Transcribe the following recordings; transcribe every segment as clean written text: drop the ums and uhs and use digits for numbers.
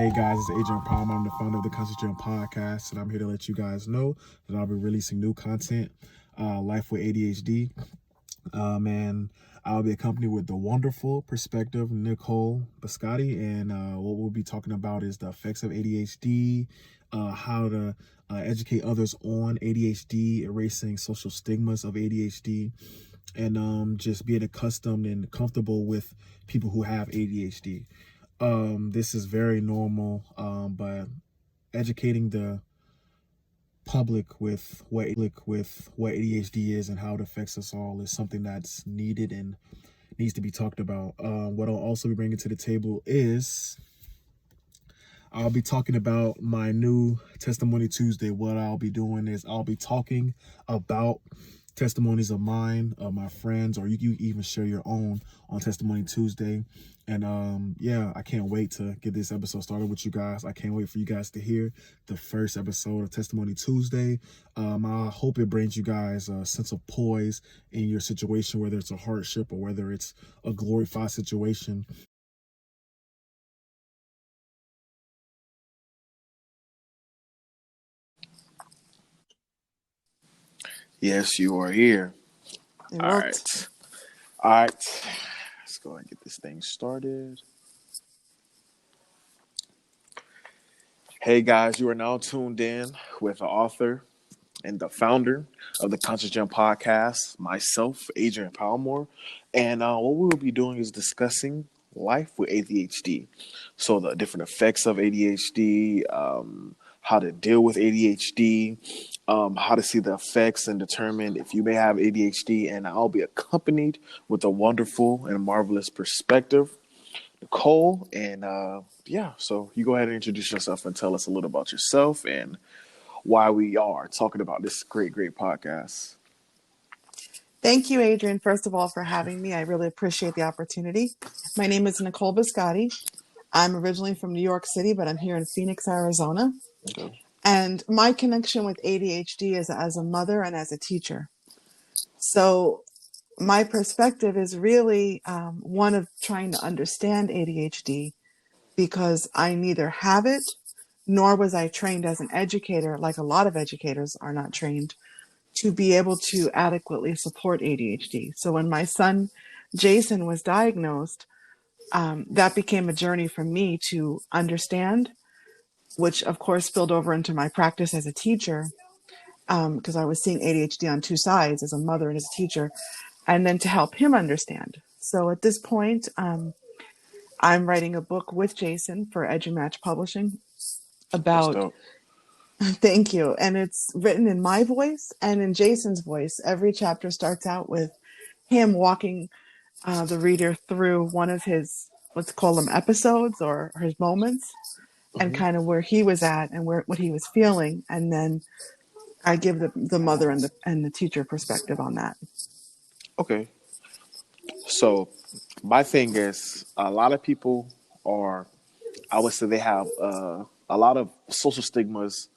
Hey guys, it's Adrian Palmer. I'm the founder of the Concentrate Podcast, and I'm here to let you guys know that I'll be releasing new content, Life with ADHD. And I'll be accompanied with the wonderful perspective Nicole Biscotti, and what we'll be talking about is the effects of ADHD, how to educate others on ADHD, erasing social stigmas of ADHD, and just being accustomed and comfortable with people who have ADHD. This is very normal, but educating the public with what ADHD is and how it affects us all is something that's needed and needs to be talked about. What I'll also be bringing to the table is I'll be talking about my new Testimony Tuesday. What I'll be doing is I'll be talking about testimonies of mine, of my friends, or you even share your own on Testimony Tuesday. And yeah, I can't wait to get this episode started with you guys. I can't wait for you guys to hear the first episode of Testimony Tuesday. I hope it brings you guys a sense of poise in your situation, whether it's a hardship or whether it's a glorified situation. Yes, you are here. It All worked. right. Let's go ahead and get this thing started. Hey guys, you are now tuned in with the author and the founder of the Conscious Gym Podcast, myself, Adrian Palmore. And what we will be doing is discussing life with ADHD. So the different effects of ADHD, how to deal with ADHD, how to see the effects and determine if you may have ADHD. And I'll be accompanied with a wonderful and marvelous perspective, Nicole. And yeah, so you go ahead and introduce yourself and tell us a little about yourself and why we are talking about this great podcast. Thank you, Adrian, first of all, for having me. I really appreciate the opportunity. My name is Nicole Biscotti. I'm originally from New York City, but I'm here in Phoenix, Arizona. Okay. And my connection with ADHD is as a mother and as a teacher. So my perspective is really one of trying to understand ADHD because I neither have it, nor was I trained as an educator, like a lot of educators are not trained, to be able to adequately support ADHD. So when my son, Jason, was diagnosed, that became a journey for me to understand, which of course spilled over into my practice as a teacher, because I was seeing ADHD on two sides, as a mother and as a teacher, and then to help him understand. So at this point, I'm writing a book with Jason for EduMatch Publishing That's about dope. Thank you. And it's written in my voice and in Jason's voice. Every chapter starts out with him walking the reader through one of his, let's call them episodes or his moments, and Mm-hmm. kind of where he was at and what he was feeling. And then I give the mother and the teacher perspective on that. Okay. So my thing is a lot of people are, I would say they have a lot of social stigmas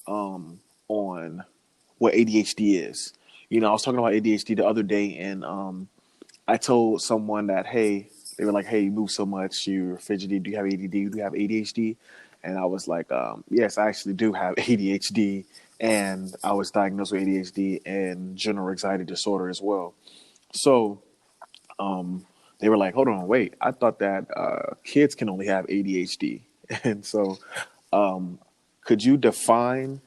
on what ADHD is. You know, I was talking about ADHD the other day, and I told someone that, hey, they were like, hey, you move so much, you're fidgety, do you have ADD, do you have ADHD? And I was like, yes, I actually do have ADHD, and I was diagnosed with ADHD and general anxiety disorder as well. So they were like, hold on, wait, I thought that kids can only have ADHD. And so could you define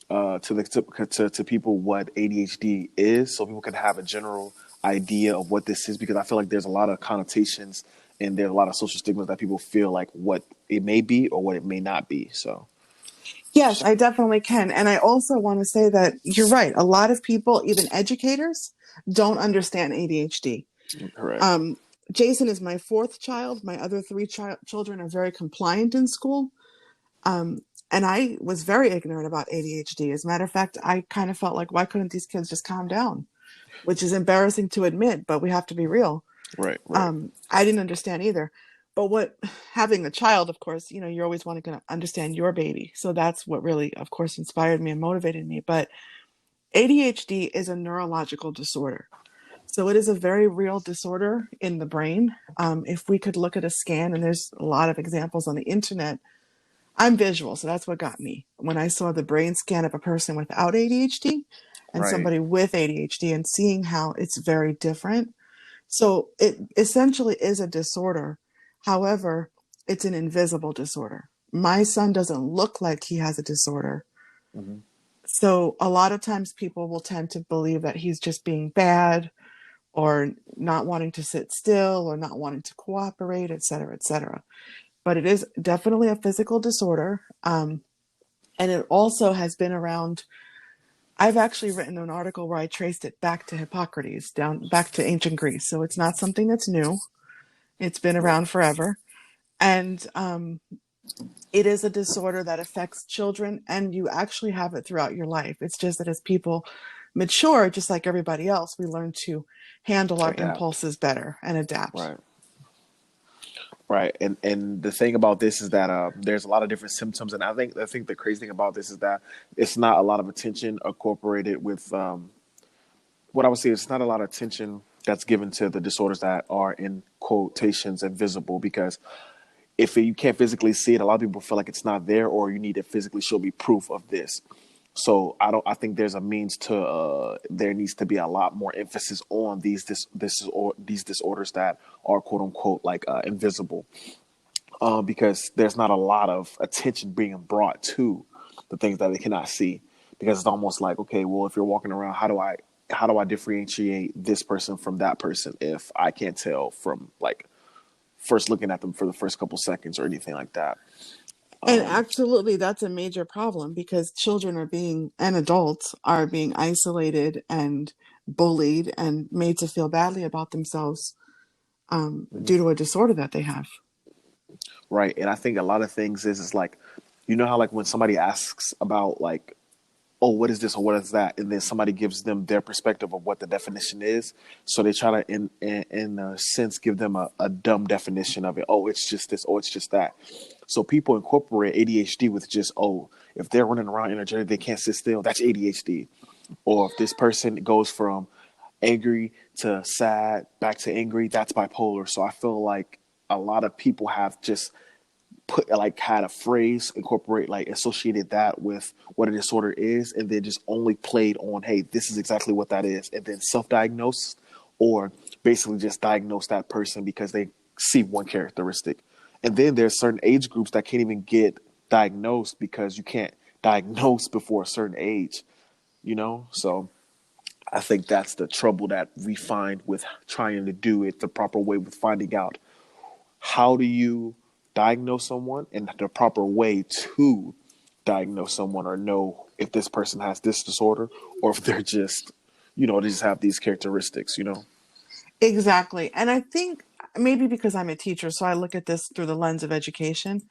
to people what ADHD is, so people can have a general idea of what this is? Because I feel like there's a lot of connotations and there's a lot of social stigmas that people feel like what it may be or what it may not be. So Yes, I definitely can. And I also want to say that you're right. A lot of people, even educators, don't understand ADHD. correct. Jason is my fourth child. My other three children are very compliant in school. And I was very ignorant about ADHD. As a matter of fact, I kind of felt like, why couldn't these kids just calm down? Which is embarrassing to admit, but we have to be real. Right. I didn't understand either. But what having a child, of course, you always want to understand your baby. So that's what really, of course, inspired me and motivated me. But ADHD is a neurological disorder. So it is a very real disorder in the brain. If we could look at a scan, and there's a lot of examples on the internet I'm visual, so that's what got me. When I saw the brain scan of a person without ADHD and Right. somebody with ADHD and seeing how it's very different. So it essentially is a disorder. However, it's an invisible disorder. My son doesn't look like he has a disorder. Hmm. So a lot of times people will tend to believe that he's just being bad or not wanting to sit still or not wanting to cooperate, et cetera, et cetera. But it is definitely a physical disorder. And it also has been around. I've actually written an article where I traced it back to Hippocrates, down back to ancient Greece. So it's not something that's new. It's been Right. around forever. And it is a disorder that affects children, and you actually have it throughout your life. It's just that as people mature, just like everybody else, we learn to handle our Adapt. impulses better and adapt. Right. Right. And the thing about this is that there's a lot of different symptoms, and I think the crazy thing about this is that it's not a lot of attention incorporated with what I would say. It's not a lot of attention that's given to the disorders that are in quotations invisible, because if you can't physically see it, a lot of people feel like it's not there, or you need to physically show me proof of this. So I think there's a means to there needs to be a lot more emphasis on these disorders that are quote unquote like invisible, because there's not a lot of attention being brought to the things that they cannot see, because it's almost like, okay, well, if you're walking around, how do I differentiate this person from that person if I can't tell from like first looking at them for the first couple seconds or anything like that. And absolutely, that's a major problem because children are being, and adults are being isolated and bullied and made to feel badly about themselves Mhm. due to a disorder that they have. Right. And I think a lot of things is like, you know how like when somebody asks about like, oh, what is this or what is that, and then somebody gives them their perspective of what the definition is, so they try to in a sense give them a dumb definition of it. Oh, it's just this, oh, it's just that. So people incorporate ADHD with just, oh, if they're running around energetic, they can't sit still, that's ADHD. Or if this person goes from angry to sad back to angry, that's bipolar. So I feel like a lot of people have just put like had a phrase incorporate like associated that with what a disorder is, and then just only played on, hey, this is exactly what that is, and then self-diagnosed, or basically just diagnose that person because they see one characteristic. And then there's certain age groups that can't even get diagnosed because you can't diagnose before a certain age, so I think that's the trouble that we find with trying to do it the proper way, with finding out how do you diagnose someone and the proper way to diagnose someone, or know if this person has this disorder, or if they're just, they just have these characteristics. Exactly. And I think maybe because I'm a teacher, so I look at this through the lens of education.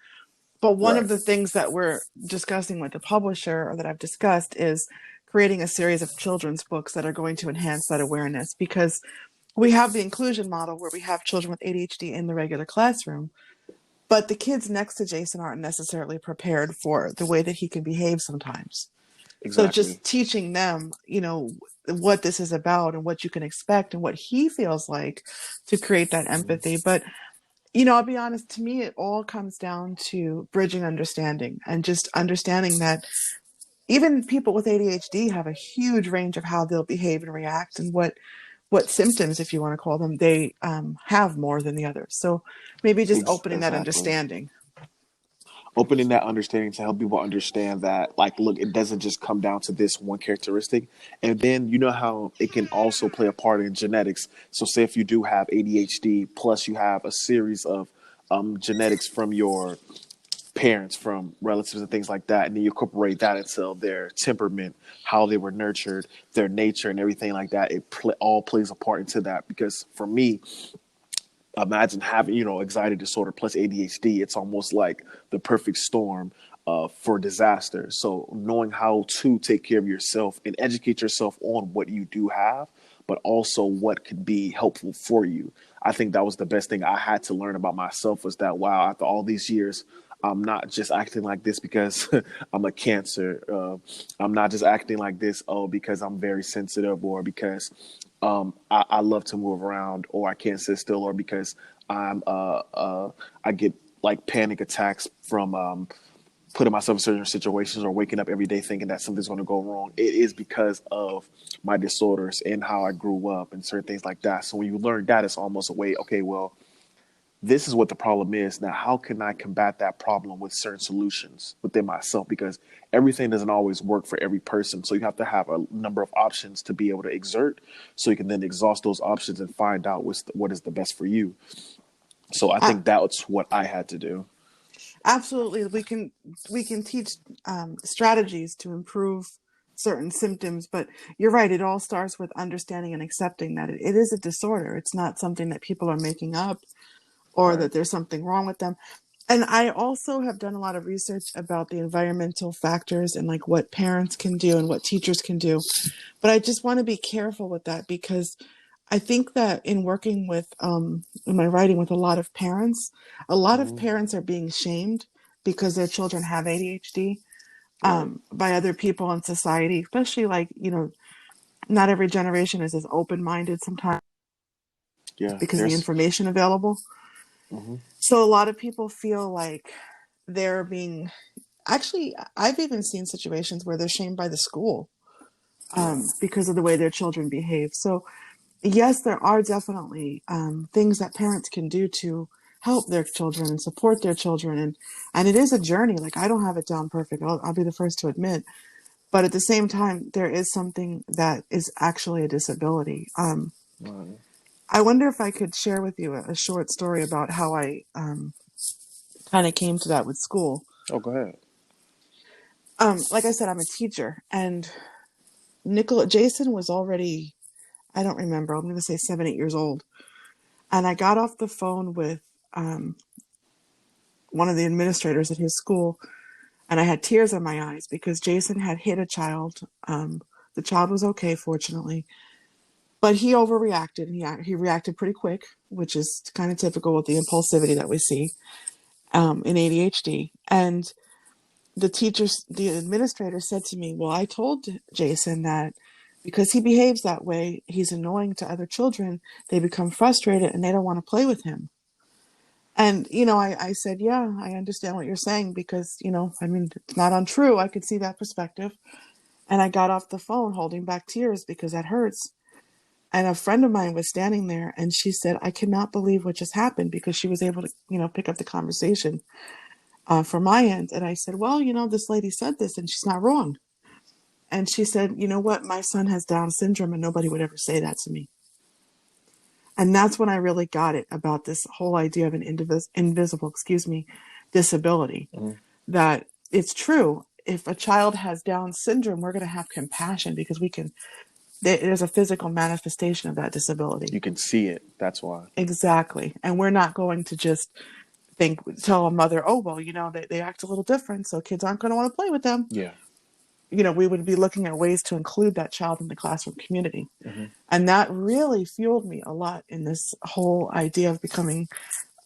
But one Right. of the things that we're discussing with the publisher, or that I've discussed, is creating a series of children's books that are going to enhance that awareness, because we have the inclusion model where we have children with ADHD in the regular classroom, but the kids next to Jason aren't necessarily prepared for the way that he can behave sometimes. So Exactly. just teaching them, what this is about and what you can expect and what he feels like, to create that Mhm. empathy. But I'll be honest, to me, it all comes down to bridging understanding and just understanding that even people with ADHD have a huge range of how they'll behave and react, and what symptoms, if you want to call them, they have more than the others. So maybe just opening that Exactly. understanding. Opening that understanding to help people understand that, like, look, it doesn't just come down to this one characteristic. And then you know how it can also play a part in genetics. So say if you do have ADHD plus you have a series of genetics from your parents, from relatives and things like that, and then you incorporate that into their temperament, how they were nurtured, their nature and everything like that. All plays a part into that, because for me, imagine having, anxiety disorder plus ADHD. It's almost like the perfect storm for disaster. So knowing how to take care of yourself and educate yourself on what you do have, but also what could be helpful for you. I think that was the best thing I had to learn about myself, was that, wow, after all these years, I'm not just acting like this because I'm a cancer. I'm not just acting like this, because I'm very sensitive, or because I love to move around, or I can't sit still, or because I'm I get like panic attacks from putting myself in certain situations or waking up every day thinking that something's going to go wrong. It is because of my disorders and how I grew up and certain things like that. So when you learn that, it's almost a way, okay, well, this is what the problem is. Now, how can I combat that problem with certain solutions within myself? Because everything doesn't always work for every person. So you have to have a number of options to be able to exert, so you can then exhaust those options and find out what is the best for you. So I A- think that's what I had to do. Absolutely, we can teach strategies to improve certain symptoms, but you're right. It all starts with understanding and accepting that it is a disorder. It's not something that people are making up or Right. that there's something wrong with them. And I also have done a lot of research about the environmental factors and like what parents can do and what teachers can do. But I just want to be careful with that because I think that in working with, in my writing with a lot of Hmm. parents are being shamed because their children have ADHD Right. by other people in society, especially like, not every generation is as open minded sometimes Yeah. because of the There's. information available. Hmm. So a lot of people feel like they're being, actually, I've even seen situations where they're shamed by the school Yeah. because of the way their children behave. So yes, there are definitely things that parents can do to help their children and support their children, and it is a journey. Like I don't have it down perfect. I'll be the first to admit, but at the same time, there is something that is actually a disability. Right. I wonder if I could share with you a short story about how I kind of came to that with school. Oh, go ahead. Like I said, I'm a teacher, and Jason was already, I don't remember, I'm going to say 7, 8 years old. And I got off the phone with um, one of the administrators at his school, and I had tears in my eyes because Jason had hit a child. The child was okay, fortunately, but he overreacted. He reacted pretty quick, which is kind of typical with the impulsivity that we see in ADHD. And the administrator said to me, "Well, I told Jason that because he behaves that way, he's annoying to other children. They become frustrated and they don't want to play with him." And, I said, yeah, I understand what you're saying because, I mean, it's not untrue. I could see that perspective. And I got off the phone holding back tears because that hurts. And a friend of mine was standing there and she said, I cannot believe what just happened because she was able to, pick up the conversation from my end. And I said, well, this lady said this and she's not wrong. And she said, you know what? My son has Down syndrome and nobody would ever say that to me. And that's when I really got it about this whole idea of an invisible, disability. Hmm. That it's true. If a child has Down syndrome, we're going to have compassion because there's a physical manifestation of that disability. You can see it. That's why. Exactly. And we're not going to just tell a mother, oh, well, they act a little different, so kids aren't going to want to play with them. Yeah. We would be looking at ways to include that child in the classroom community. Hmm. And that really fueled me a lot in this whole idea of becoming,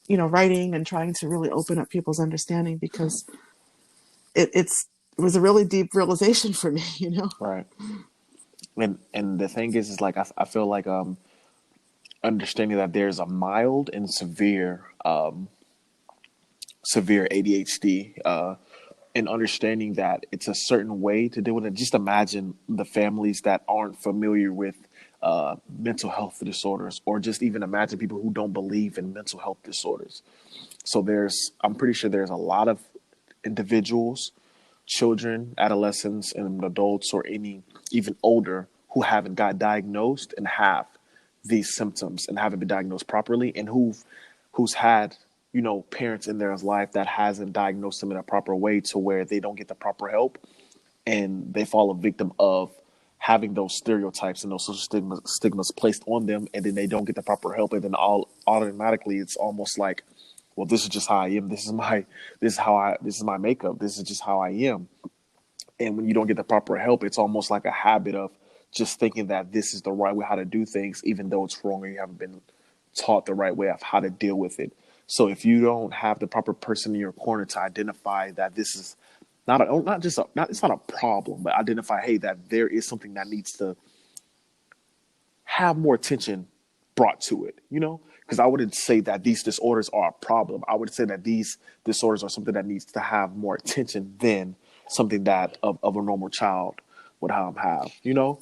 writing and trying to really open up people's understanding because it was a really deep realization for me. Right. And the thing is like I feel like understanding that there's a mild and severe ADHD, and understanding that it's a certain way to deal with it. Just imagine the families that aren't familiar with mental health disorders, or just even imagine people who don't believe in mental health disorders. So I'm pretty sure there's a lot of individuals, children, adolescents, and adults, or any even older, who haven't got diagnosed and have these symptoms and haven't been diagnosed properly, and who's had parents in their life that hasn't diagnosed them in a proper way to where they don't get the proper help, and they fall a victim of having those stereotypes and those social stigmas placed on them, and then they don't get the proper help, and then all automatically it's almost like, well, this is just how I am. This is my makeup. This is just how I am. And when you don't get the proper help, it's almost like a habit of just thinking that this is the right way how to do things, even though it's wrong, or you haven't been taught the right way of how to deal with it. So if you don't have the proper person in your corner to identify that this is it's not a problem, but identify, hey, that there is something that needs to have more attention brought to it, because I wouldn't say that these disorders are a problem. I would say that these disorders are something that needs to have more attention than something that of a normal child would have, you know?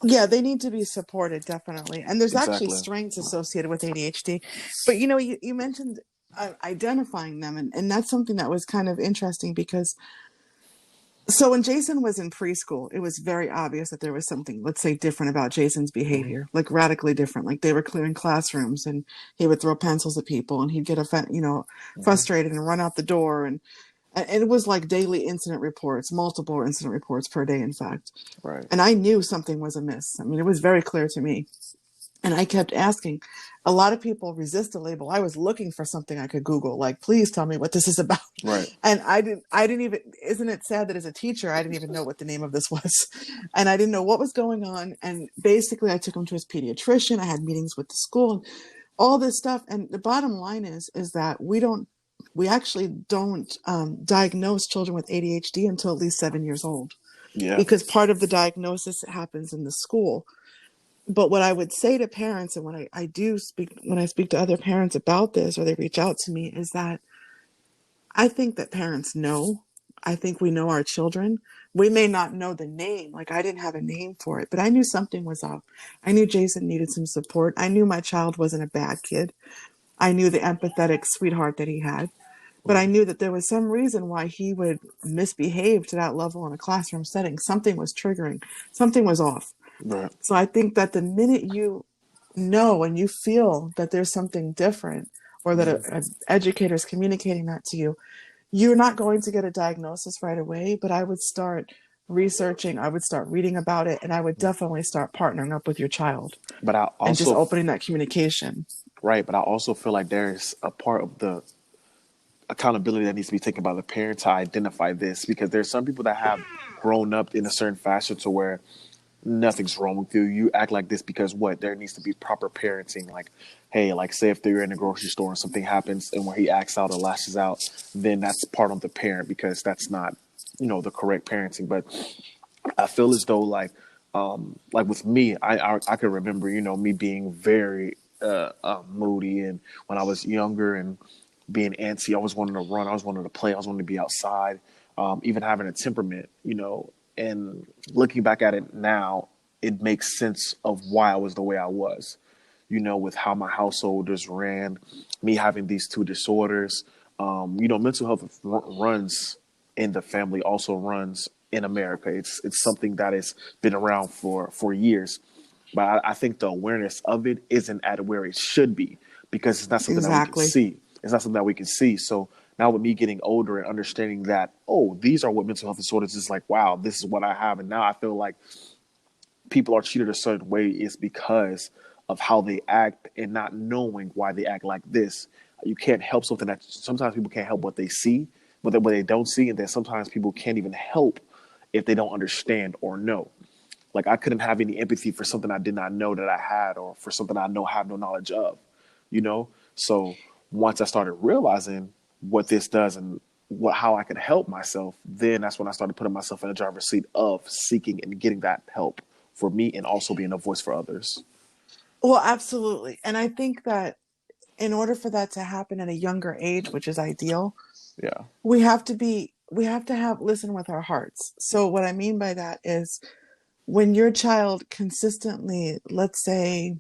Yeah, they need to be supported, definitely. And there's actually Exactly. strengths associated with ADHD. But you mentioned identifying them, and that's something that was kind of interesting because so when Jason was in preschool, it was very obvious that there was something, let's say, different about Jason's Hmm. behavior, like radically different. Like they were clearing classrooms, and he would throw pencils at people, and he'd get Hmm. frustrated and run out the door, and it was like daily incident reports, multiple incident reports per day, in fact. Right. And I knew something was amiss. I mean, it was very clear to me. And I kept asking. A lot of people resist the label. I was looking for something I could Google, like, please tell me what this is about. Right. And I didn't even, isn't it sad that as a teacher, I didn't even know what the name of this was. And I didn't know what was going on. And basically I took him to his pediatrician. I had meetings with the school and all this stuff. And the bottom line is that we actually don't diagnose children with ADHD until at least 7 years old, Yeah. because part of the diagnosis happens in the school. But what I would say to parents, and when I speak to other parents about this, or they reach out to me, is that I think that parents know. I think we know our children. We may not know the name. Like I didn't have a name for it, but I knew something was up. I knew Jason needed some support. I knew my child wasn't a bad kid. I knew the empathetic sweetheart that he had. But I knew that there was some reason why he would misbehave to that level in a classroom setting. Something was triggering. Something was off. Right. So I think that the minute you know and you feel that there's something different, or that Hmm. a educator is communicating that to you, you're not going to get a diagnosis right away. But I would start researching, I would start reading about it, and I would definitely start partnering up with your child But I and just also, opening that communication. right, but I also feel like there's a part of the accountability that needs to be taken by the parent to identify this, because there's some people that have grown up in a certain fashion to where nothing's wrong with you. You act like this because what? There needs to be proper parenting. Like, hey, like say if they're in the grocery store and something happens and where he acts out or lashes out, then that's part of the parent, because that's not, the correct parenting. But I feel as though like with me, I can remember, me being very moody, and when I was younger and being antsy, I always wanted to run, I always wanted to play, I always wanted to be outside, even having a temperament, and looking back at it now, it makes sense of why I was the way I was, with how my household just ran, me having these two disorders. Mental health runs in the family, also runs in America. It's something that has been around for years, but I think the awareness of it isn't at where it should be, because it's not something that we can Exactly. see. It's not something that we can see. So now with me getting older and understanding that, oh, these are what mental health disorders is, like, wow, this is what I have. And now I feel like people are treated a certain way is because of how they act and not knowing why they act like this. You can't help something that sometimes people can't help what they see, what they don't see. And then sometimes people can't even help if they don't understand or know. Like I couldn't have any empathy for something I did not know that I had, or for something I know have no knowledge of, you know? So once I started realizing what this does and how I could help myself, then that's when I started putting myself in the driver's seat of seeking and getting that help for me, and also being a voice for others. Well, absolutely. And I think that in order for that to happen at a younger age, which is ideal, Yeah. we have to have listen with our hearts. So what I mean by that is when your child consistently, let's say,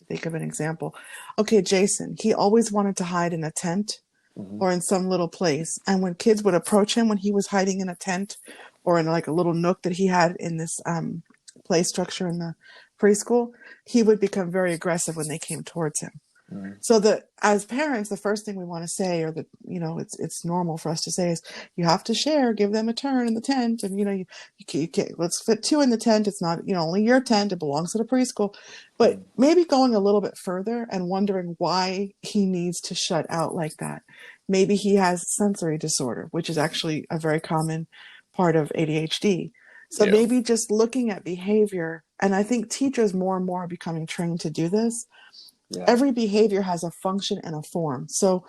think of an example. Okay, Jason, he always wanted to hide in a tent Hmm. or in some little place. And when kids would approach him when he was hiding in a tent or in like a little nook that he had in this play structure in the preschool, he would become very aggressive when they came towards him. Hmm. So that as parents, the first thing we want to say, or that it's normal for us to say, is you have to share, give them a turn in the tent, and you can't, let's fit two in the tent. It's not only your tent; it belongs to the preschool. But maybe going a little bit further and wondering why he needs to shut out like that. Maybe he has sensory disorder, which is actually a very common part of ADHD. So Yeah. maybe just looking at behavior, and I think teachers more and more are becoming trained to do this. Yeah. Every behavior has a function and a form. So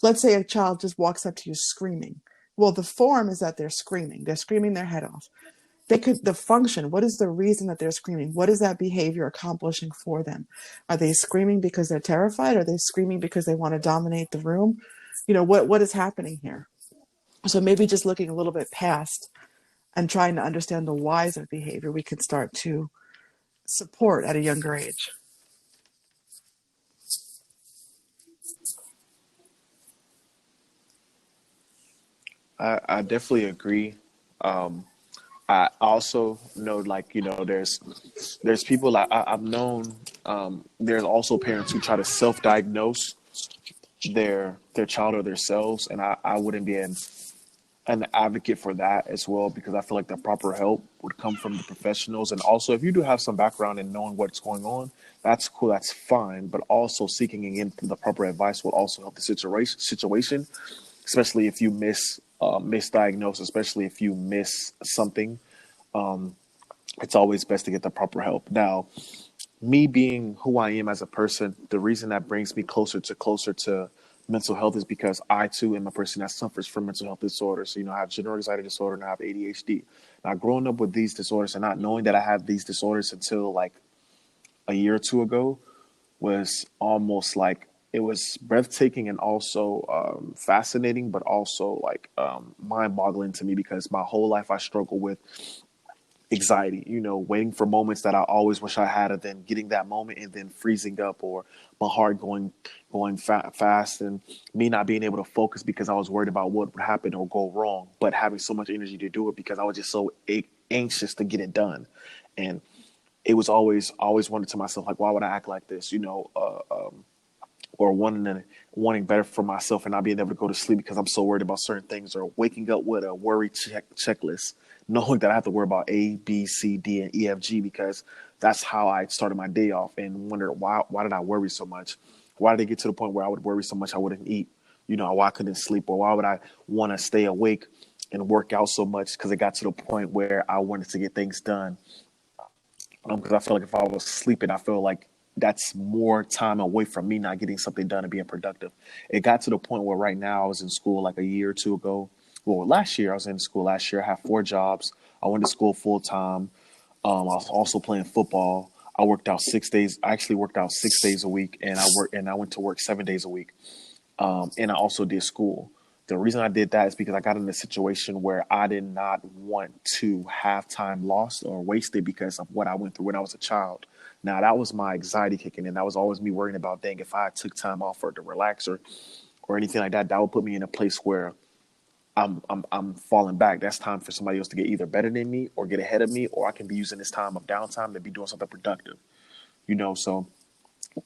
let's say a child just walks up to you screaming. Well, the form is that they're screaming their head off. the function, what is the reason that they're screaming? What is that behavior accomplishing for them? Are they screaming because they're terrified? Are they screaming because they want to dominate the room? What is happening here? So maybe just looking a little bit past and trying to understand the whys of behavior, we can start to support at a younger age. I definitely agree. I also know, like, there's people I've known. There's also parents who try to self-diagnose their child or themselves, and I wouldn't be an advocate for that as well, because I feel like the proper help would come from the professionals. And also, if you do have some background in knowing what's going on, that's cool, that's fine. But also seeking again the proper advice will also help the situation, especially if you misdiagnose, especially if you miss something. It's always best to get the proper help. Now, me being who I am as a person, the reason that brings me closer to mental health is because I too am a person that suffers from mental health disorders. So, I have general anxiety disorder and I have ADHD. Now, growing up with these disorders and not knowing that I have these disorders until like a year or two ago was almost like, it was breathtaking and also fascinating, but also like mind boggling to me, because my whole life I struggle with anxiety, waiting for moments that I always wish I had, and then getting that moment and then freezing up, or my heart going fast, and me not being able to focus because I was worried about what would happen or go wrong, but having so much energy to do it because I was just so anxious to get it done. And it was always wondered to myself, like, why would I act like this? Or wanting better for myself and not being able to go to sleep because I'm so worried about certain things, or waking up with a worry checklist, knowing that I have to worry about A, B, C, D, and E, F, G, because that's how I started my day off, and wonder why did I worry so much? Why did it get to the point where I would worry so much I wouldn't eat? Why I couldn't sleep, or why would I want to stay awake and work out so much? Because it got to the point where I wanted to get things done. Because I feel like if I was sleeping, I feel like that's more time away from me not getting something done and being productive. It got to the point where right now I was in school like a year or two ago. Well, last year I was in school. Last year I had 4 jobs. I went to school full time. I was also playing football. I worked out 6 days. I actually worked out 6 days a week, and I went to work 7 days a week. And I also did school. The reason I did that is because I got in a situation where I did not want to have time lost or wasted because of what I went through when I was a child. Now, that was my anxiety kicking in. That was always me worrying about, dang, if I took time off or to relax or anything like that, that would put me in a place where I'm falling back. That's time for somebody else to get either better than me or get ahead of me, or I can be using this time of downtime to be doing something productive. So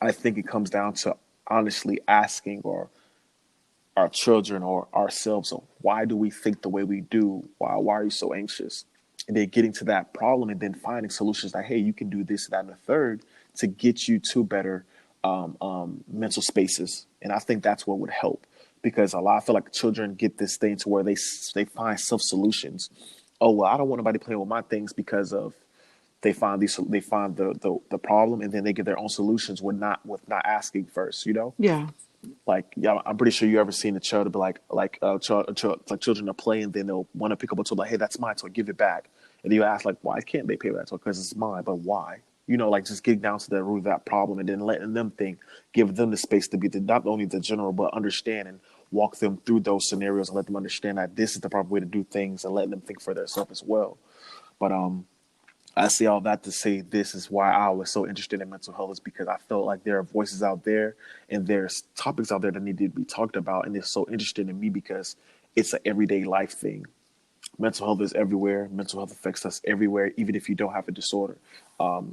I think it comes down to honestly asking our children or ourselves, of why do we think the way we do? Why are you so anxious? And then getting to that problem and then finding solutions like, hey, you can do this, that, and the third to get you to better mental spaces. And I think that's what would help, because I feel like children get this thing to where they find self solutions. Oh, well, I don't want nobody playing with my things, because of they find the problem, and then they get their own solutions with not asking first. Yeah. Like, yeah, I'm pretty sure you ever seen a child be like children are playing, then they'll want to pick up a toy, like, hey, that's my toy, give it back. And you ask, like, why can't they pay for that toy? Because it's mine, but why? Like, just getting down to the root of that problem, and then letting them think, give them the space to be not only the general, but understand and walk them through those scenarios and let them understand that this is the proper way to do things, and letting them think for themselves as well. But I say all that to say this is why I was so interested in mental health, is because I felt like there are voices out there and there's topics out there that need to be talked about. And it's so interesting to me because it's an everyday life thing. Mental health is everywhere. Mental health affects us everywhere, even if you don't have a disorder.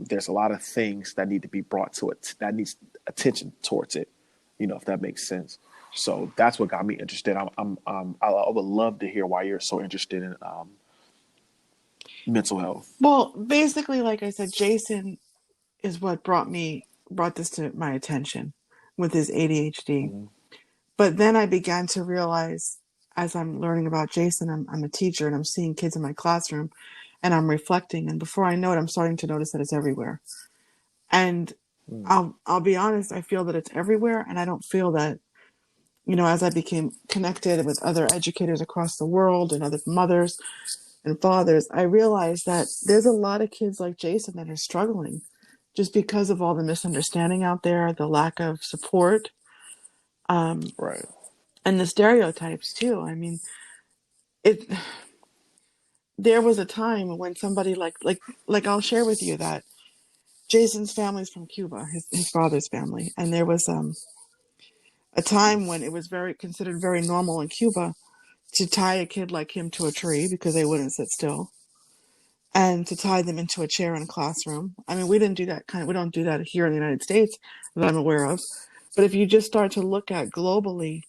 There's a lot of things that need to be brought to it, that needs attention towards it, if that makes sense. So that's what got me interested. I would love to hear why you're so interested in mental health. Well, basically, like I said, Jason is what brought this to my attention with his ADHD. Mm-hmm. But then I began to realize, as I'm learning about Jason, I'm a teacher and I'm seeing kids in my classroom, and I'm reflecting, and before I know it, I'm starting to notice that it's everywhere. And I'll be honest, I feel that it's everywhere, and I don't feel that, as I became connected with other educators across the world and other mothers, and fathers, I realize that there's a lot of kids like Jason that are struggling just because of all the misunderstanding out there, the lack of support, um, Right. and the stereotypes too. I mean, it. There was a time when somebody like I'll share with you that Jason's family's from Cuba, his father's family, and there was a time when it was very considered very normal in Cuba to tie a kid like him to a tree because they wouldn't sit still, and to tie them into a chair in a classroom. I mean, we don't do that here in the United States that I'm aware of. But if you just start to look at globally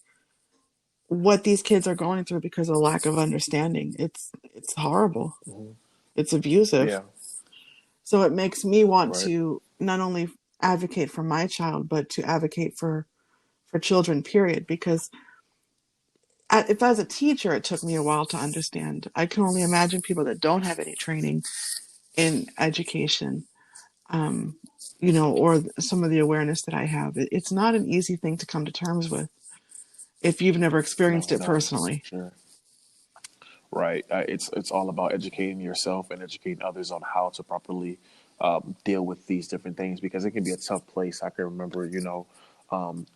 what these kids are going through because of lack of understanding, it's horrible. Hmm. It's abusive. Yeah. So it makes me want Right. to not only advocate for my child, but to advocate for children, period. Because if as a teacher, it took me a while to understand. I can only imagine people that don't have any training in education, um, or some of the awareness that I have. It's not an easy thing to come to terms with if you've never experienced No, it no, it's for personally. sure. Right. It's all about educating yourself and educating others on how to properly deal with these different things because it can be a tough place. I can remember, um,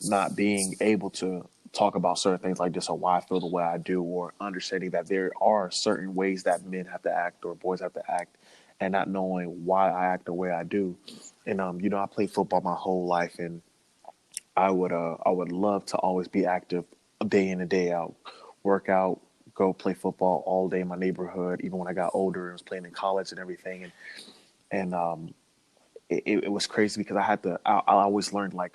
not being able to talk about certain things like this or why I feel the way I do, or understanding that there are certain ways that men have to act or boys have to act, and not knowing why I act the way I do. And I played football my whole life, and I would love to always be active day in and day out, work out, go play football all day in my neighborhood. Even when I got older and was playing in college and everything, and it was crazy because I always learned like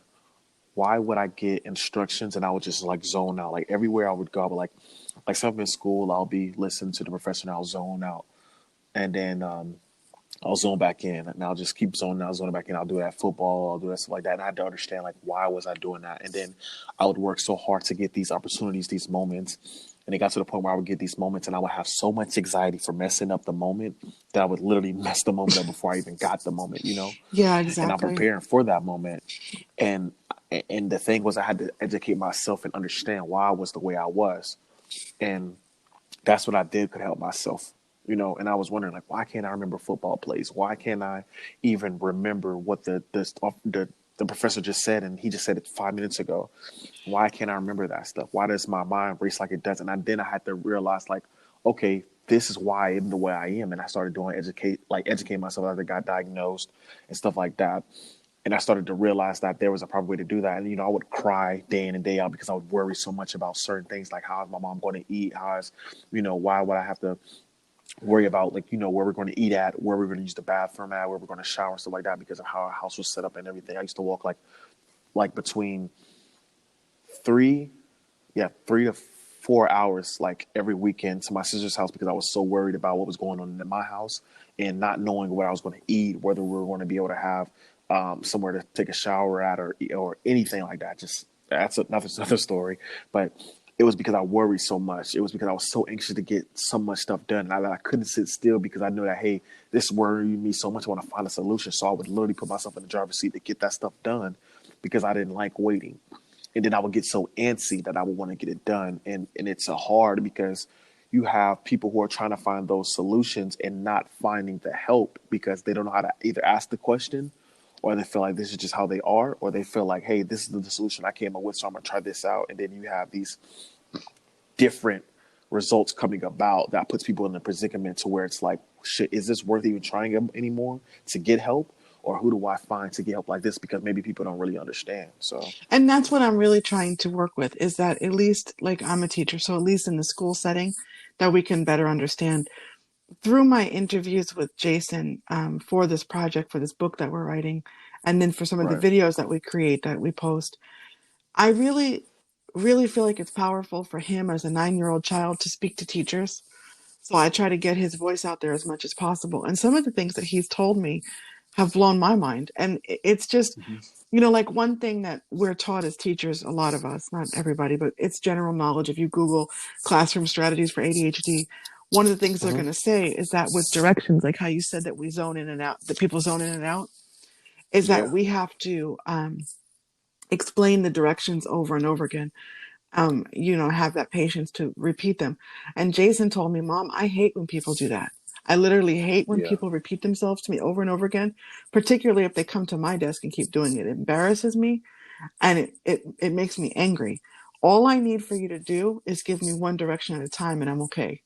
why would I get instructions and I would just like zone out. Like everywhere I would go, I would like something in school, I'll be listening to the professor and I'll zone out. And then I'll zone back in and I'll just keep zoning out, zoning back in. I'll do that football, I'll do that stuff like that. And I had to understand like why was I doing that? And then I would work so hard to get these opportunities, these moments. And it got to the point where I would get these moments and I would have so much anxiety for messing up the moment that I would literally mess the moment up before I even got the moment. Yeah, And I'm exactly. preparing for that moment. And and the thing was I had to educate myself and understand why I was the way I was. And that's what I did could help myself. And I was wondering like why can't I remember football plays? Why can't I even remember what the professor just said and he just said it 5 minutes ago? Why can't I remember that stuff? Why does my mind race like it does? And then I had to realize like, okay, this is why I am the way I am. And I started doing educate myself as I got diagnosed and stuff like that. And I started to realize that there was a proper way to do that. And I would cry day in and day out because I would worry so much about certain things like how is my mom going to eat? Why would I have to worry about like where we're going to eat at, where we're going to use the bathroom at, where we're going to shower and stuff like that because of how our house was set up and everything. I used to walk like between three, yeah, 3 to 4 hours like every weekend to my sister's house because I was so worried about what was going on in my house and not knowing what I was going to eat, whether we were going to be able to have somewhere to take a shower at or anything like that. Just that's another story, but it was because I worried so much. It was because I was so anxious to get so much stuff done. And I couldn't sit still because I knew that, hey, this worried me so much. I want to find a solution. So I would literally put myself in the driver's seat to get that stuff done because I didn't like waiting. And then I would get so antsy that I would want to get it done. And it's hard because you have people who are trying to find those solutions and not finding the help because they don't know how to either ask the question or they feel like this is just how they are, or they feel like, hey, this is the solution I came up with, so I'm gonna try this out. And then you have these different results coming about that puts people in a predicament to where it's like, shit, is this worth even trying anymore to get help? Or who do I find to get help like this? Because maybe people don't really understand. So, And that's what I'm really trying to work with is that at least, like, I'm a teacher, so at least in the school setting, that we can better understand. Through my interviews with Jason, for this project, for this book that we're writing, and then for some of the right. videos that we create, that we post, I really, really feel like it's powerful for him as a 9-year-old child to speak to teachers. So I try to get his voice out there as much as possible. And some of the things that he's told me have blown my mind. And it's just, Hmm. like one thing that we're taught as teachers, a lot of us, not everybody, but it's general knowledge. If you Google classroom strategies for ADHD, one of the things they're Hmm. going to say is that with directions, like how you said that we zone in and out, that people zone in and out, is that Yeah. we have to explain the directions over and over again. have that patience to repeat them. And Jason told me, Mom, I hate when people do that. I literally hate when Yeah. people repeat themselves to me over and over again, particularly if they come to my desk and keep doing it. It embarrasses me and it makes me angry. All I need for you to do is give me one direction at a time and I'm okay.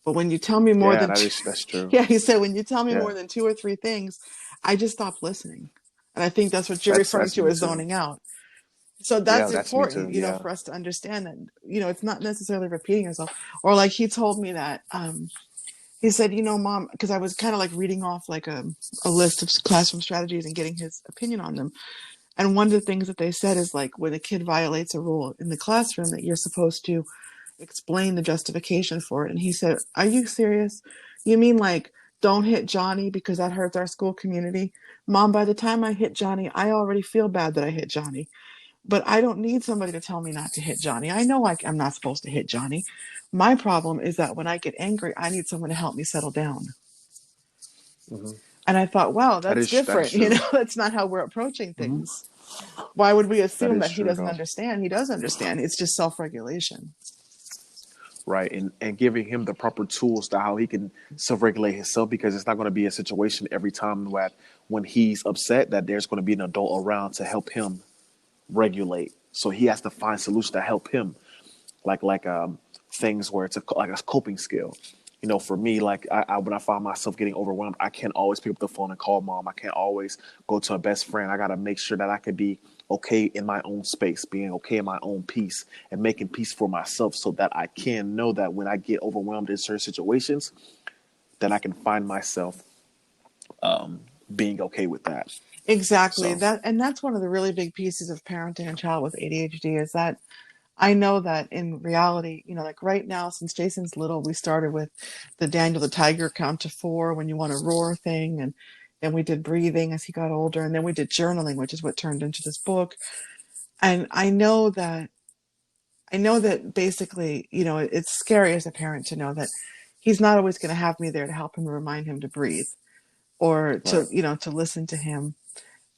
But when you tell me more Yeah, than two, that's true. yeah, he said, when you tell me Yeah. more than two or three things, I just stop listening. And I think that's what you're referring That's to me as too. zoning out. So Yeah, that's that's me too. important, Yeah. for us to understand that, it's not necessarily repeating yourself. Or like he told me that, he said, Mom, because I was kind of like reading off like a list of classroom strategies and getting his opinion on them. And one of the things that they said is like when a kid violates a rule in the classroom that you're supposed to explain the justification for it. And he said, Are you serious? You mean like don't hit Johnny because that hurts our school community? Mom, by the time I hit Johnny, I already feel bad that I hit Johnny. But I don't need somebody to tell me not to hit Johnny. I know I'm not supposed to hit Johnny. My problem is that when I get angry, I need someone to help me settle down. Hmm. And I thought, wow, that's That is different. true. That's not how we're approaching Hmm. things. Why would we That assume is that he true doesn't though. understand? He does understand. It's just self regulation. Right. And giving him the proper tools to how he can self regulate himself, because it's not going to be a situation every time that when he's upset that there's going to be an adult around to help him regulate. So he has to find solutions to help him, like things where it's like a coping skill. For me, like when I find myself getting overwhelmed, I can't always pick up the phone and call mom. I can't always go to a best friend. I got to make sure that I could be okay in my own space, being okay in my own peace, and making peace for myself, so that I can know that when I get overwhelmed in certain situations, that I can find myself being okay with that. Exactly. So, That's one of the really big pieces of parenting a child with ADHD is that I know that in reality, like right now, since Jason's little, we started with the Daniel the Tiger count to 4 when you want to roar thing. And then we did breathing as he got older. And then we did journaling, which is what turned into this book. And I know that basically, it's scary as a parent to know that he's not always going to have me there to help him remind him to breathe or to, right. to listen to him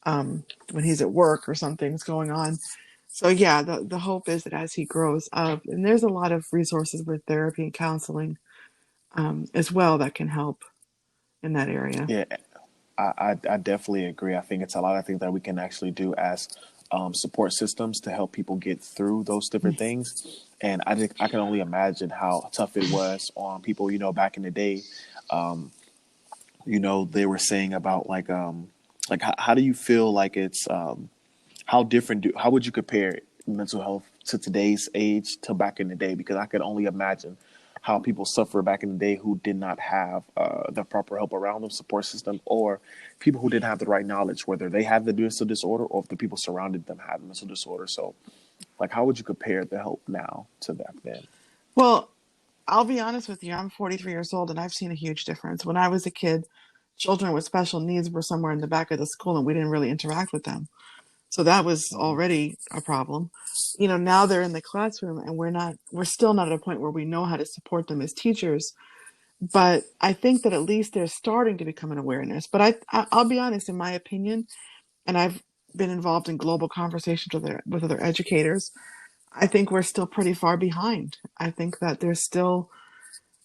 when he's at work or something's going on. So yeah, the hope is that as he grows up, and there's a lot of resources with therapy and counseling as well that can help in that area. Yeah, I definitely agree. I think it's a lot of things that we can actually do as support systems to help people get through those different things. And I think I can only imagine how tough it was on people, back in the day. Um, they were saying about like how do you feel like it's how would you compare mental health to today's age to back in the day? Because I could only imagine how people suffer back in the day who did not have the proper help around them, support system, or people who didn't have the right knowledge, whether they had the mental disorder or if the people surrounded them had the mental disorder. So, like, how would you compare the help now to back then? Well, I'll be honest with you. I'm 43 years old, and I've seen a huge difference. When I was a kid, children with special needs were somewhere in the back of the school, and we didn't really interact with them. So that was Hmm. already a problem. Now they're in the classroom, and we're still not at a point where we know how to support them as teachers. But I think that at least there's starting to become an awareness. But I'll be honest, in my opinion, and I've been involved in global conversations with other educators. I think we're still pretty far behind. I think that there's still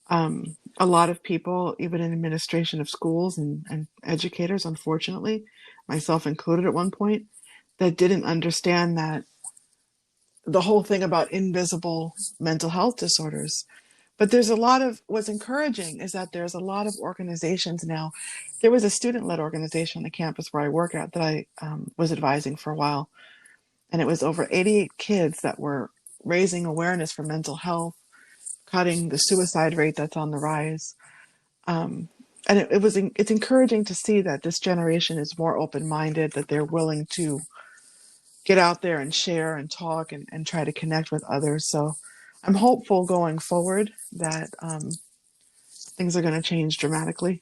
a lot of people, even in administration of schools and educators, unfortunately, myself included at one point, that didn't understand that the whole thing about invisible mental health disorders. But there's a lot of what's encouraging is that there's a lot of organizations now. There was a student led organization on the campus where I work at that I was advising for a while. And it was over 88 kids that were raising awareness for mental health, cutting the suicide rate that's on the rise. And it's encouraging to see that this generation is more open minded, that they're willing to get out there and share and talk and try to connect with others. So I'm hopeful going forward that things are going to change dramatically.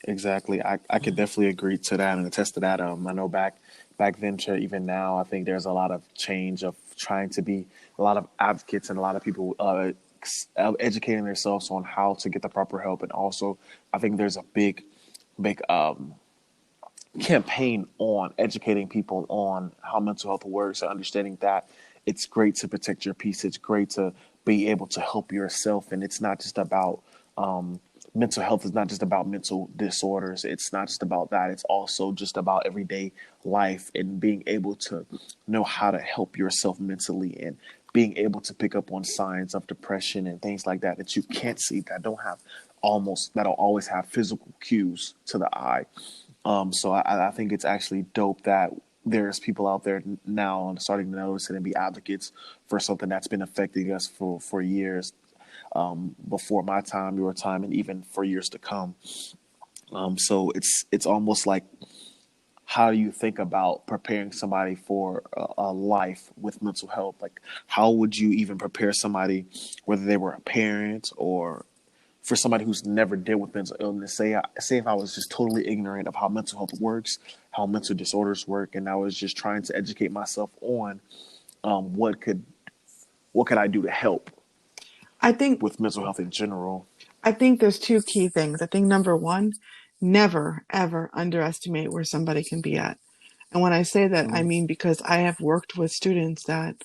Exactly. I could definitely agree to that and attest to that. I know back then to even now, I think there's a lot of change of trying to be a lot of advocates and a lot of people educating themselves on how to get the proper help. And also, I think there's a big campaign on educating people on how mental health works and understanding that it's great to protect your peace. It's great to be able to help yourself. And it's not just about, mental health is not just about mental disorders. It's not just about that. It's also just about everyday life and being able to know how to help yourself mentally and being able to pick up on signs of depression and things like that that you can't see, that'll always have physical cues to the eye. So I think it's actually dope that there's people out there now starting to notice it and be advocates for something that's been affecting us for years, before my time, your time, and even for years to come. So it's almost like, how do you think about preparing somebody for a life with mental health? Like, how would you even prepare somebody, whether they were a parent or for somebody who's never dealt with mental illness? Say if I was just totally ignorant of how mental health works, how mental disorders work, and I was just trying to educate myself on, what could I do to help I think with mental health in general? I think there's two key things. I think number one, never ever underestimate where somebody can be at. And when I say that, I Mm, mean because I have worked with students that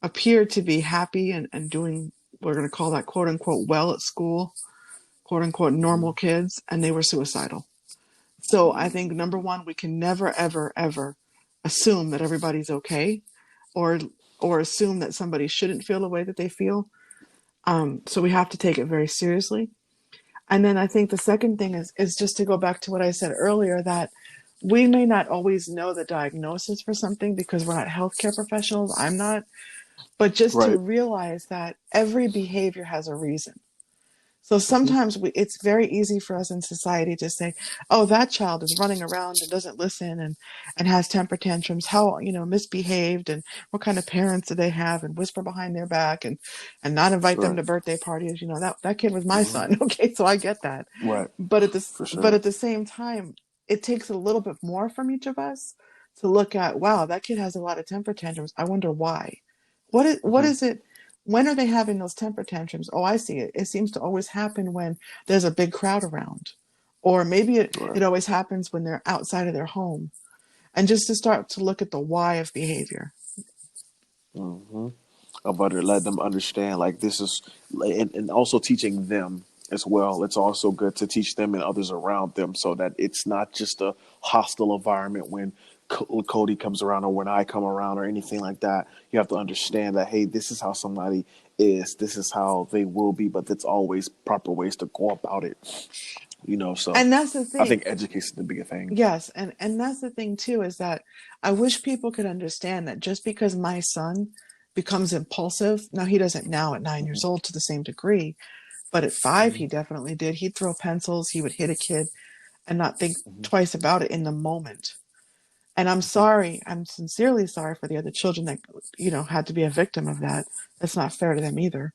appear to be happy and doing, we're going to call that quote unquote well at school, quote unquote normal mm, kids, and they were suicidal. So I think number one, we can never ever ever assume that everybody's okay, or assume that somebody shouldn't feel the way that they feel. So we have to take it very seriously. And then I think the second thing is just to go back to what I said earlier, that we may not always know the diagnosis for something because we're not healthcare professionals. I'm not, but just to right. realize that every behavior has a reason. So Hmm. sometimes it's very easy for us in society to say, "Oh, that child is running around and doesn't listen and has temper tantrums. How, misbehaved, and what kind of parents do they have?" And whisper behind their back and not invite them Right. to birthday parties. That kid was my Hmm. son. Okay, so I get that. Right. For But sure. at the same time, it takes a little bit more from each of us to look at, wow, that kid has a lot of temper tantrums. I wonder why. What Hmm. is it? When are they having those temper tantrums? Oh, I see it. It seems to always happen when there's a big crowd around. Or maybe Right. it always happens when they're outside of their home. And just to start to look at the why of behavior. Hmm. About it, let them understand like this is, and also teaching them as well. It's also good to teach them and others around them so that it's not just a hostile environment when Cody comes around or when I come around or anything like that. You have to understand that, hey, this is how somebody is, this is how they will be, but it's always proper ways to go about it. So And that's the I thing. think education is the bigger thing. Yes, and that's the thing too, is that I wish people could understand that just because my son becomes impulsive, now he doesn't now at 9 years Hmm. old to the same degree, but at 5 Hmm. he definitely did. He'd throw pencils, he would hit a kid and not think Hmm. twice about it in the moment. And Hmm. I'm sincerely sorry for the other children that, had to be a victim of that. That's not fair to them either.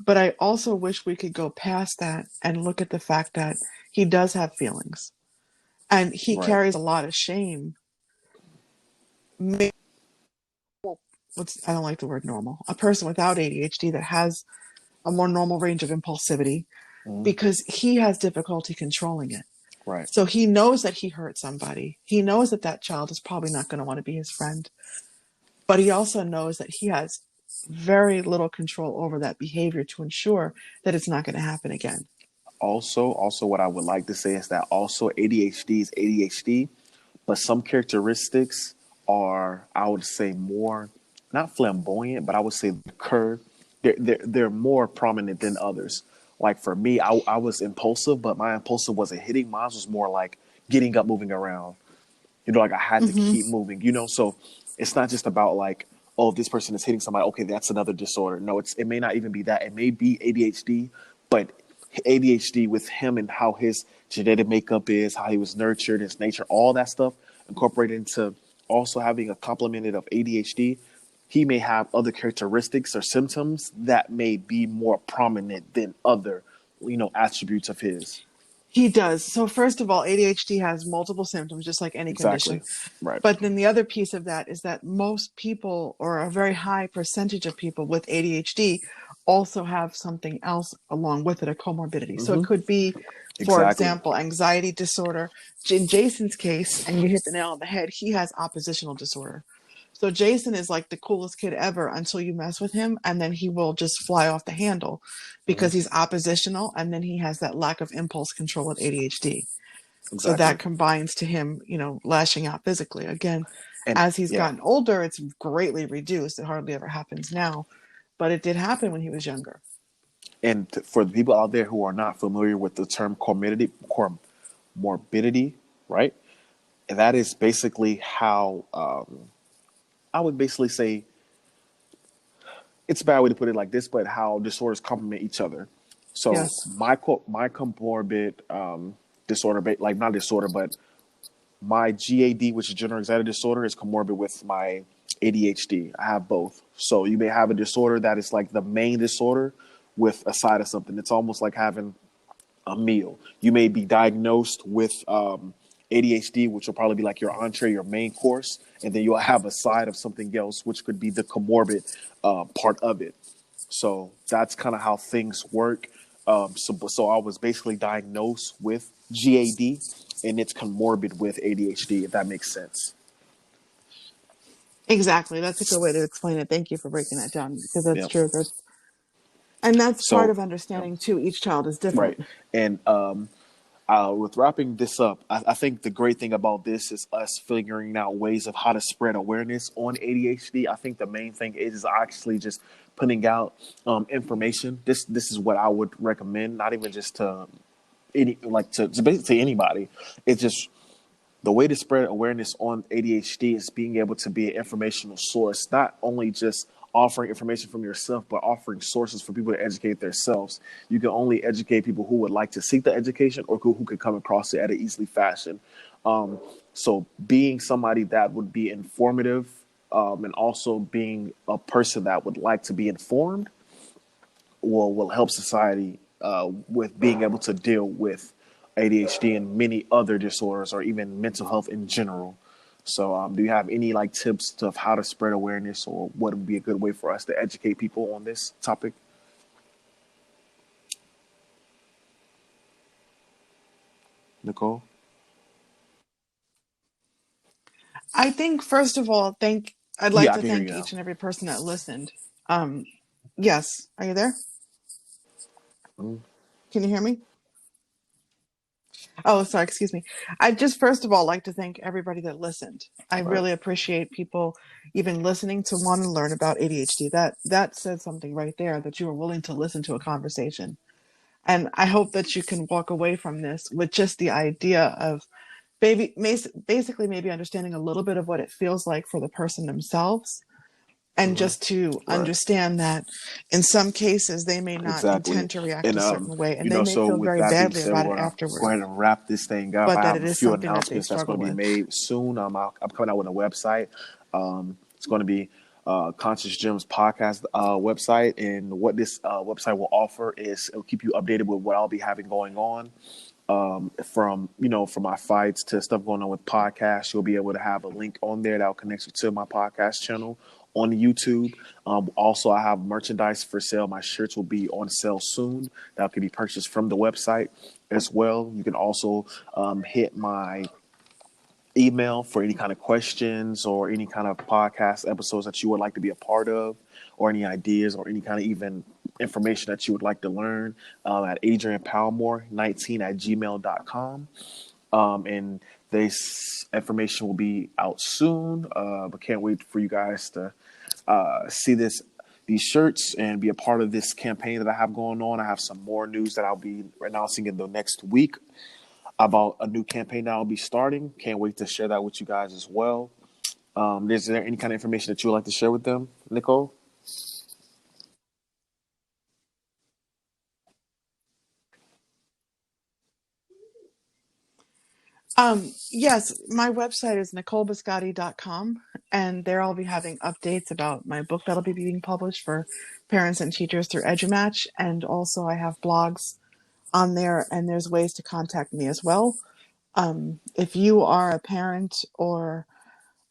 But I also wish we could go past that and look at the fact that he does have feelings and he Right. carries a lot of shame. I don't like the word normal. A person without ADHD that has a more normal range of impulsivity, Hmm. because he has difficulty controlling it. Right. So he knows that he hurt somebody. He knows that that child is probably not going to want to be his friend. But he also knows that he has very little control over that behavior to ensure that it's not going to happen again. Also, what I would like to say is that also ADHD is ADHD, but some characteristics are, I would say, more not flamboyant, but I would say curved. They're more prominent than others. Like for me, I was impulsive, but my impulsive wasn't hitting. Mine was more like getting up, moving around. Like I had to Mm-hmm. keep moving. So it's not just about like, oh, this person is hitting somebody. Okay, that's another disorder. No, it may not even be that. It may be ADHD, but ADHD with him and how his genetic makeup is, how he was nurtured, his nature, all that stuff incorporated into also having a complement of ADHD. He may have other characteristics or symptoms that may be more prominent than other, attributes of his. He does. So, first of all, ADHD has multiple symptoms, just like any condition. Exactly. Right. But then the other piece of that is that most people, or a very high percentage of people with ADHD, also have something else along with it, a comorbidity. So it Hmm. could be, for Exactly. example, anxiety disorder. In Jason's case, and you hit the nail on the head, he has oppositional disorder. So Jason is like the coolest kid ever until you mess with him, and then he will just fly off the handle Hmm. because he's oppositional, and then he has that lack of impulse control with ADHD. So that Exactly. combines to him, lashing out physically. Again, And as he's yeah, gotten older, it's greatly reduced. It hardly ever happens now, but it did happen when he was younger. and for the people out there who are not familiar with the term morbidity, right? And that is basically how I would basically say it's a bad way to put it like this, but how disorders complement each other. So Yes. my comorbid disorder, like not disorder, but my GAD, which is general anxiety disorder, is comorbid with my ADHD. I have both. So you may have a disorder that is like the main disorder with a side of something. It's almost like having a meal. You may be diagnosed with ADHD, which will probably be like your entree, your main course, and then you'll have a side of something else, which could be the comorbid part of it. So that's kind of how things work. So I was basically diagnosed with GAD, and it's comorbid with ADHD, if that makes sense. Exactly. That's a good way to explain it. Thank you for breaking that down because that's Yeah. true. And that's part So, of yeah. understanding too. Each child is different. Right. And with wrapping this up, I think the great thing about this is us figuring out ways of how to spread awareness on ADHD. I think the main thing is actually just putting out information. This is what I would recommend, not even just to any like to basically anybody. It's just the way to spread awareness on ADHD is being able to be an informational source, not only just offering information from yourself, but offering sources for people to educate themselves. You can only educate people who would like to seek the education or who could come across it at an easily fashion. Um, so being somebody that would be informative and also being a person that would like to be informed will help society with being able to deal with ADHD and many other disorders or even mental health in general. So, do you have any like tips of how to spread awareness or what would be a good way for us to educate people on this topic, Nicole? I think first of all, I'd like Yeah, I to can hear thank you now. each and every person that listened. Um, yes, are you there? Mm. Can you hear me? Oh, sorry, excuse me. I just first of all like to thank everybody that listened. I Right. really appreciate people even listening to want to learn about ADHD. That said something right there that you were willing to listen to a conversation. And I hope that you can walk away from this with just the idea of basically maybe understanding a little bit of what it feels like for the person themselves, and Hmm. just to Right. understand that in some cases they may not Exactly. intend to react And a certain way and they may so feel with very that being badly said, about it we're gonna go afterward, ahead and wrap this thing up. but I that have it a is few something that they announcements that's struggle going to be with. made soon. I'm coming out with a website. It's going to be Conscious Gems podcast website, and what this website will offer is it'll keep you updated with what I'll be having going on. From from my fights to stuff going on with podcasts, you'll be able to have a link on there that will connect you to my podcast channel on YouTube. Also, I have merchandise for sale. My shirts will be on sale soon. That can be purchased from the website as well. You can also hit my email for any kind of questions or any kind of podcast episodes that you would like to be a part of, or any ideas or any kind of even information that you would like to learn at adrianpalmore19 at gmail.com. And this information will be out soon, but can't wait for you guys to see these shirts and be a part of this campaign that I have going on. I have some more news that I'll be announcing in the next week about a new campaign that I'll be starting. Can't wait to share that with you guys as well. Is there any kind of information that you would like to share with them, Nicole? Yes, my website is NicoleBiscotti.com, and there I'll be having updates about my book that'll be being published for parents and teachers through EduMatch, and also I have blogs on there, and there's ways to contact me as well. If you are a parent or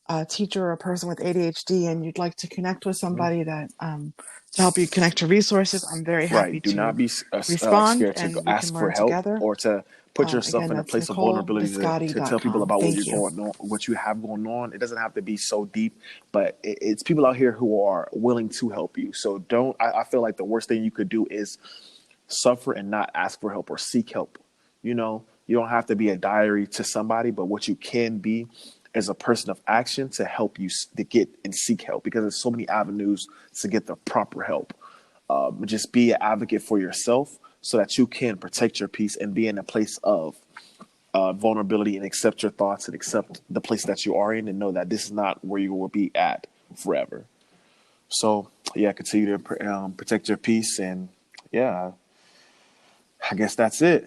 a teacher or a person with ADHD and you'd like to connect with somebody that to help you connect to resources, I'm very happy Right. Do not to be respond scared to go and we can ask for learn help together. or to put yourself Again, in a that's place of vulnerability to tell people NicoleBiscotti.com. about what you're Thank you. going on, what you have going on. It doesn't have to be so deep, but it's people out here who are willing to help you. So don't, I feel like the worst thing you could do is suffer and not ask for help or seek help. You know, you don't have to be a diary to somebody, but what you can be is a person of action to help you to get and seek help, because there's so many avenues to get the proper help. Just be an advocate for yourself so that you can protect your peace and be in a place of vulnerability and accept your thoughts and accept the place that you are in and know that this is not where you will be at forever. So yeah, continue to protect your peace, and yeah, I guess that's it.